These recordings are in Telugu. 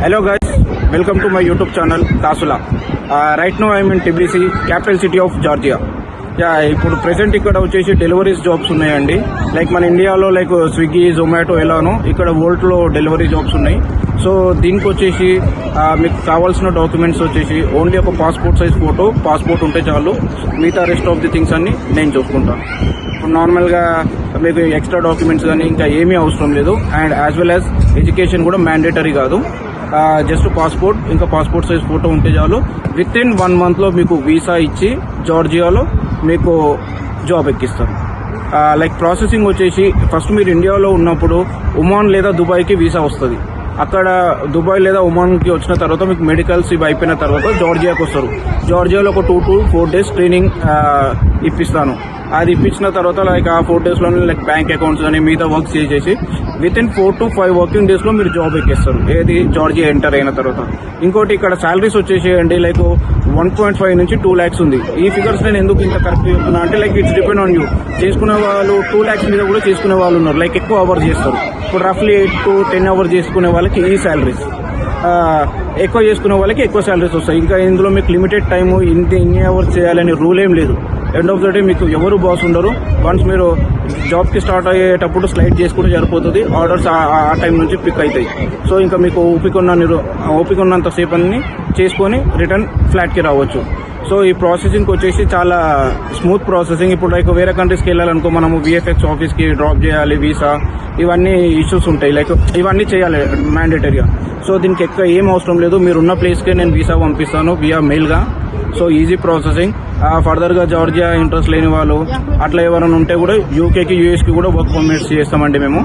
Hello guys, welcome to my YouTube channel Tasula. Right now I am in Tbilisi, capital city of Georgia. ఇప్పుడు ప్రెసెంట్ ఇక్కడ వచ్చేసి డెలివరీస్ జాబ్స్ ఉన్నాయండి. లైక్ మన ఇండియాలో లైక్ స్విగ్గీ, జొమాటో ఎలానో ఇక్కడ వోల్ట్ లో డెలివరీ జాబ్స్ ఉన్నాయి. సో దీనికి వచ్చేసి మీకు కావాల్సిన డాక్యుమెంట్స్ వచ్చేసి ఓన్లీ ఒక పాస్పోర్ట్ సైజ్ ఫోటో, పాస్పోర్ట్ ఉంటే చాలు. మిగతా రెస్ట్ ఆఫ్ ది థింగ్స్ అన్ని నేను చూసుకుంటాను. ఇప్పుడు నార్మల్గా మీకు ఎక్స్ట్రా డాక్యుమెంట్స్ కానీ ఇంకా ఏమీ అవసరం లేదు. And as well as education కూడా మ్యాండేటరీ కాదు. జస్ట్ పాస్పోర్ట్ ఇంకా పాస్పోర్ట్ సైజ్ ఫోటో ఉంటే చాలు. విత్ ఇన్ 1 month లో మీకు వీసా ఇచ్చి జార్జియాలో మీకు జాబ్ ఎక్కిస్తారు. లైక్ ప్రాసెసింగ్ వచ్చేసి ఫస్ట్ మీరు ఇండియాలో ఉన్నప్పుడు ఒమాన్ లేదా దుబాయ్కి వీసా వస్తుంది. అక్కడ దుబాయ్ లేదా ఒమాన్కి వచ్చిన తర్వాత మీకు మెడికల్స్ ఇవి అయిపోయిన తర్వాత జార్జియాకి వస్తారు. జార్జియాలో ఒక 2 to 4 days ట్రైనింగ్ ఇప్పిస్తాను. అది ఇప్పించిన తర్వాత లైక్ ఆ 4 days లోనే లైక్ బ్యాంక్ అకౌంట్స్ అని మిగతా వర్క్ చేసేసి with in 4 to 5 working days లో మీరు జాబ్ ఎక్కిస్తారు. ఏది జార్జియా ఎంటర్ అయిన తర్వాత. ఇంకోటి ఇక్కడ శాలరీస్ వచ్చేసేయండి లైక్ 1.5 నుంచి 2 lakhs ఉంది. ఈ ఫిగర్స్ నేను ఎందుకు ఇంత కరెక్ట్ చెప్తున్నా అంటే like it's depend on you. చేసుకునే వాళ్ళు 2 lakhs మీద కూడా చేసుకునే వాళ్ళు ఉన్నారు. లైక్ ఎక్కువ అవర్స్ చేస్తారు. ఇప్పుడు రఫ్లీ 8 to 10 hours చేసుకునే వాళ్ళకి ఈ శాలరీస్, ఎక్కువ చేసుకునే వాళ్ళకి ఎక్కువ శాలరీస్ వస్తాయి. ఇంకా ఇందులో మీకు లిమిటెడ్ టైము ఇన్ని అవర్స్ చేయాలని రూల్ ఏం లేదు. ఎండ్ ఆఫ్ ద డే మీకు ఎవరు బాస్ ఉండరు. వన్స్ మీరు జాబ్కి స్టార్ట్ అయ్యేటప్పుడు స్లైడ్ చేసుకుంటే సరిపోతుంది. ఆర్డర్స్ ఆ టైం నుంచి పిక్ అవుతాయి. సో ఇంకా మీకు ఓపిక ఉన్నంతసేపు అన్ని చేసుకొని రిటర్న్ ఫ్లాట్కి రావచ్చు. సో ఈ ప్రాసెసింగ్ వచ్చేసి చాలా స్మూత్ ప్రాసెసింగ్. ఇప్పుడు లైక్ వేరే కంట్రీస్కి వెళ్ళాలనుకో మనము విఎఫ్ఎక్స్ ఆఫీస్కి డ్రాప్ చేయాలి, వీసా ఇవన్నీ ఇష్యూస్ ఉంటాయి. లైక్ ఇవన్నీ చేయాలి మ్యాండేటరీగా. సో దీనికి ఎక్కువ ఏం అవసరం లేదు. మీరున్న ప్లేస్కే నేను వీసా పంపిస్తాను వియా మెయిల్గా. So easy processing. ఫర్దర్గా జార్జియా ఇంట్రెస్ట్ లేని వాళ్ళు అట్లా ఎవరైనా ఉంటే కూడా యూకేకి, యూఎస్కి కూడా వర్క్ పర్మిట్స్ చేస్తామండి మేము.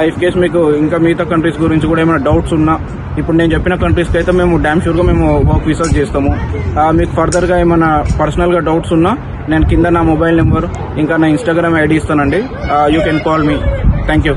ఇఫ్ కేస్ మీకు ఇంకా మిగతా కంట్రీస్ గురించి కూడా ఏమైనా డౌట్స్ ఉన్నా ఇప్పుడు నేను చెప్పిన కంట్రీస్కి అయితే మేము డ్యామ్ షూర్గా మేము వర్క్ వీసాస్ చేస్తాము. మీకు ఫర్దర్గా ఏమైనా పర్సనల్గా డౌట్స్ ఉన్నా నేను కింద నా మొబైల్ నెంబర్ ఇంకా నా ఇన్స్టాగ్రామ్ ఐడి ఇస్తానండి. You can call me. Thank you.